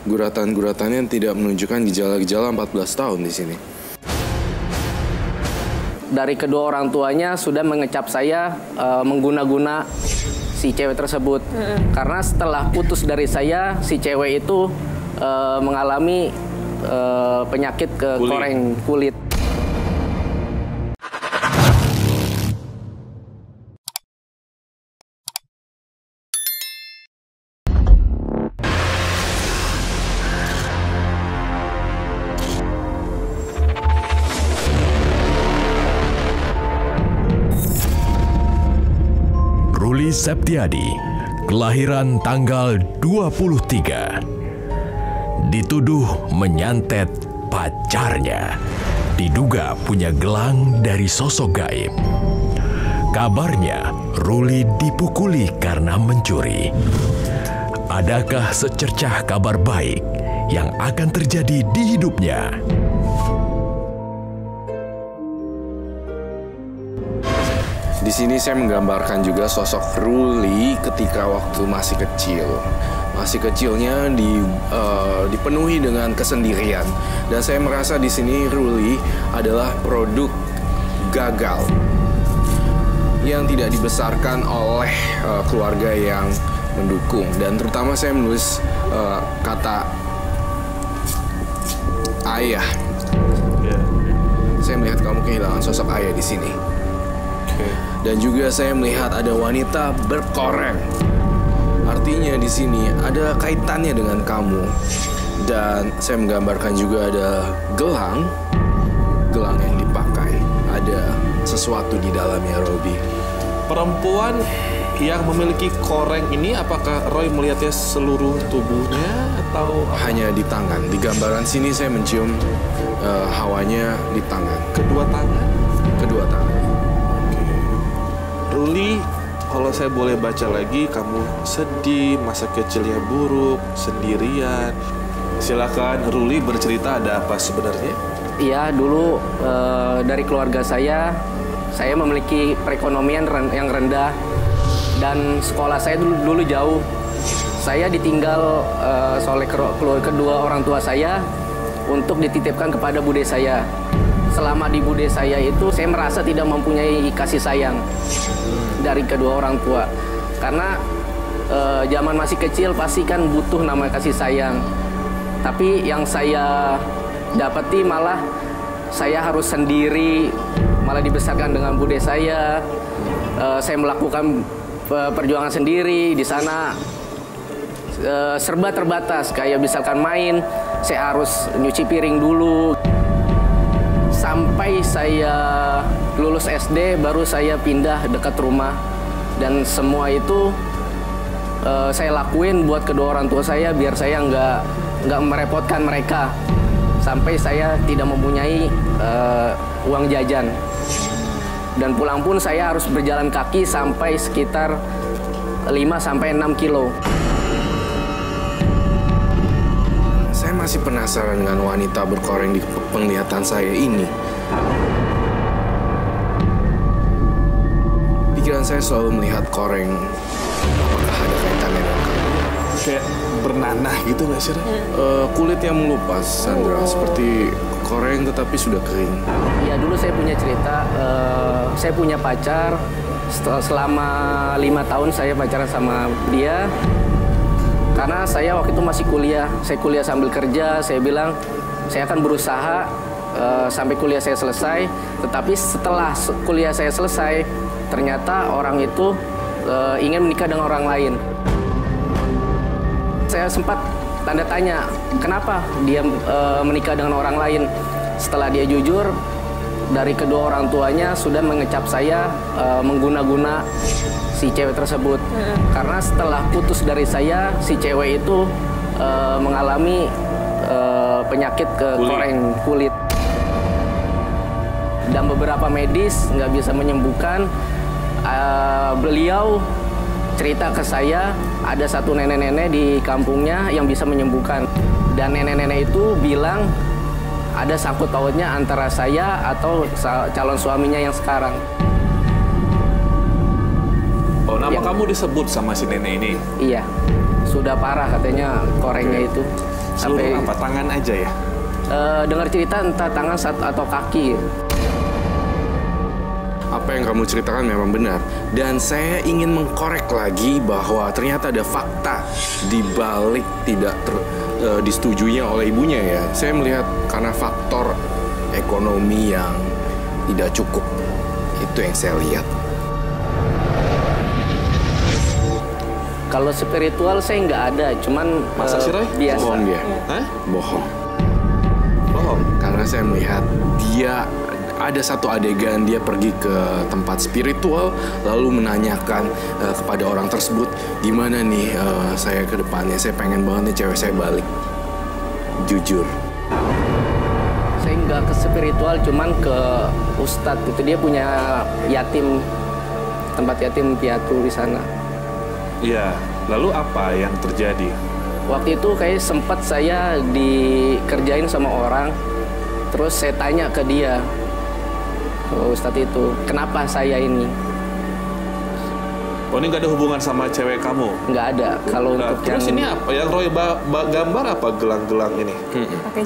Guratan-guratannya tidak menunjukkan gejala-gejala 14 tahun di sini. Dari kedua orang tuanya sudah mengecap saya mengguna-guna si cewek tersebut. Karena setelah putus dari saya, si cewek itu mengalami penyakit koreng kulit. Ruli Septiadi, kelahiran tanggal 23, dituduh menyantet pacarnya, diduga punya gelang dari sosok gaib. Kabarnya Ruli dipukuli karena mencuri. Adakah secercah kabar baik yang akan terjadi di hidupnya? Di sini saya menggambarkan juga sosok Ruli ketika waktu masih kecil. Masih kecilnya dipenuhi dengan kesendirian, dan saya merasa di sini Ruli adalah produk gagal yang tidak dibesarkan oleh keluarga yang mendukung. Dan terutama saya menulis kata ayah. Saya melihat kamu kehilangan sosok ayah di sini. Dan juga saya melihat ada wanita berkoreng. Artinya di sini ada kaitannya dengan kamu. Dan saya menggambarkan juga ada gelang yang dipakai. Ada sesuatu di dalamnya, Robi. Perempuan yang memiliki koreng ini, apakah Roy melihatnya seluruh tubuhnya atau hanya di tangan? Di gambaran sini saya mencium hawanya di tangan. Kedua tangan? Kedua tangan. Ruli, kalau saya boleh baca lagi, kamu sedih, masa kecilnya buruk, sendirian. Silakan Ruli bercerita, ada apa sebenarnya? Iya, dulu dari keluarga saya memiliki perekonomian yang rendah, dan sekolah saya dulu jauh. Saya ditinggal oleh kedua orang tua saya untuk dititipkan kepada bude saya. Selama di bude saya itu, saya merasa tidak mempunyai kasih sayang dari kedua orang tua. Karena zaman masih kecil pasti kan butuh namanya kasih sayang. Tapi yang saya dapati malah saya harus sendiri, malah dibesarkan dengan bude saya. Saya melakukan perjuangan sendiri di sana. Serba terbatas, kayak misalkan main, saya harus nyuci piring dulu. Sampai saya lulus SD, baru saya pindah dekat rumah. Dan semua itu saya lakuin buat kedua orang tua saya, biar saya nggak merepotkan mereka. Sampai saya tidak mempunyai uang jajan. Dan pulang pun saya harus berjalan kaki sampai sekitar 5-6 kilo. Saya masih penasaran dengan wanita berkoreng di penglihatan saya ini. Pikiran saya selalu melihat koreng. Apakah ada kaitannya dengan kamu? Kayak bernanah gitu nggak sih? Kulit yang melupas, Sandra. Seperti koreng tetapi sudah kering. Ya, dulu saya punya cerita. Saya punya pacar. Selama 5 tahun saya pacaran sama dia. Karena saya waktu itu masih kuliah. Saya kuliah sambil kerja. Saya bilang, saya akan berusaha sampai kuliah saya selesai. Tetapi setelah kuliah saya selesai, ternyata orang itu ingin menikah dengan orang lain. Saya sempat tanda tanya, kenapa dia menikah dengan orang lain? Setelah dia jujur, dari kedua orang tuanya sudah mengecap saya mengguna-guna si cewek tersebut. Karena setelah putus dari saya, si cewek itu mengalami penyakit koreng kulit. Dan beberapa medis nggak bisa menyembuhkan. Beliau cerita ke saya, ada satu nenek-nenek di kampungnya yang bisa menyembuhkan. Dan nenek-nenek itu bilang ada sangkut pautnya antara saya atau calon suaminya yang sekarang. Oh, nama kamu disebut sama si nenek ini? Iya, sudah parah katanya korengnya itu. Seluruh apa? Tangan aja ya? Dengar cerita entah tangan atau kaki. Apa yang kamu ceritakan memang benar. Dan saya ingin mengkorek lagi bahwa ternyata ada fakta di balik tidak disetujuinya oleh ibunya ya. Saya melihat karena faktor ekonomi yang tidak cukup. Itu yang saya lihat. Kalau spiritual saya nggak ada, cuman Masa sih, Roy? biasa. Bohong dia. Hah? Bohong. Bohong? Karena saya melihat dia ada satu adegan dia pergi ke tempat spiritual lalu menanyakan kepada orang tersebut, gimana nih saya ke depannya, saya pengen banget nih cewek saya balik. Jujur. Saya nggak ke spiritual, cuman ke ustadz. Itu dia punya yatim, tempat yatim piatu di sana. Iya. Lalu apa yang terjadi? Waktu itu kayak sempat saya dikerjain sama orang, terus saya tanya ke dia, ke ustadz itu, kenapa saya ini? Oh, ini nggak ada hubungan sama cewek kamu? Nggak ada. Kalau Nah, untuk terus yang ini apa? Yang Roy gambar apa gelang-gelang ini?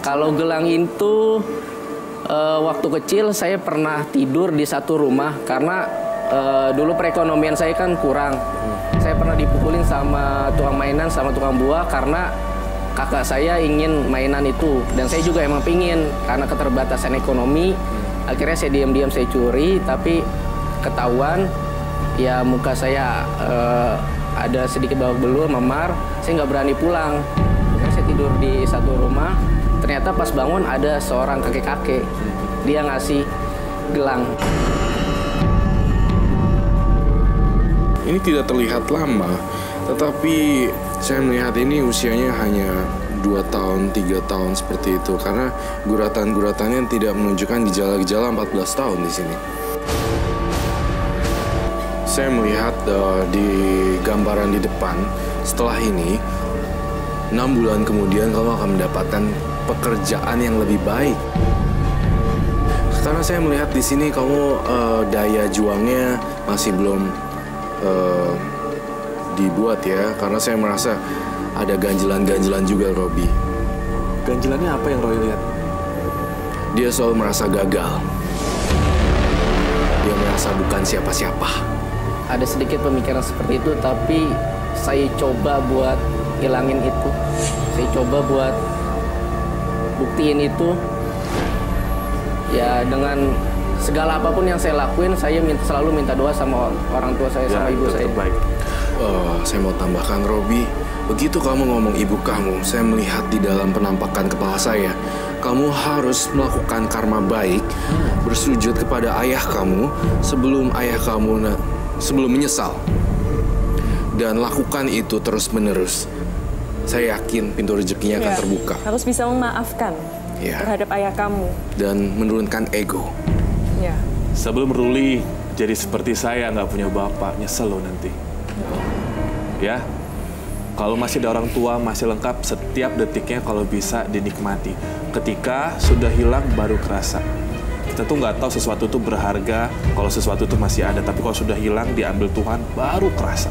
kalau gelang itu waktu kecil saya pernah tidur di satu rumah karena dulu perekonomian saya kan kurang. Saya pernah dipukulin sama tukang mainan, sama tukang buah karena kakak saya ingin mainan itu. Dan saya juga emang pingin, karena keterbatasan ekonomi. Akhirnya saya diam-diam saya curi, tapi ketahuan. Ya muka saya ada sedikit babak belur, memar. Saya nggak berani pulang. Akhirnya saya tidur di satu rumah. Ternyata pas bangun ada seorang kakek-kakek. Dia ngasih gelang. Ini tidak terlihat lama, tetapi saya melihat ini usianya hanya 2 tahun, 3 tahun seperti itu. Karena guratan-guratannya tidak menunjukkan gejala-gejala 14 tahun di sini. Saya melihat di gambaran di depan, setelah ini, 6 bulan kemudian kamu akan mendapatkan pekerjaan yang lebih baik. Karena saya melihat di sini kamu daya juangnya masih belum dibuat ya, karena saya merasa ada ganjilan-ganjilan juga, Robi. Ganjilannya apa yang Roy lihat? Dia selalu merasa gagal. Dia merasa bukan siapa-siapa. Ada sedikit pemikiran seperti itu, tapi saya coba buat hilangin itu. Saya coba buat buktiin itu. Ya dengan segala apapun yang saya lakuin, saya selalu minta doa sama orang tua saya, sama ibu saya. Terbaik. Saya mau tambahkan, Robi, begitu kamu ngomong ibu kamu, saya melihat di dalam penampakan kepala saya, kamu harus melakukan karma baik, bersujud kepada ayah kamu sebelum sebelum menyesal. Dan lakukan itu terus-menerus. Saya yakin pintu rezekinya akan terbuka. Harus bisa memaafkan terhadap ayah kamu. Dan menurunkan ego. Ya. Sebelum Ruli jadi seperti saya, nggak punya bapak, nyesel lo nanti. Ya, kalau masih ada orang tua, masih lengkap, setiap detiknya kalau bisa dinikmati. Ketika sudah hilang, baru kerasa. Kita tuh nggak tahu sesuatu itu berharga kalau sesuatu itu masih ada, tapi kalau sudah hilang, diambil Tuhan, baru kerasa.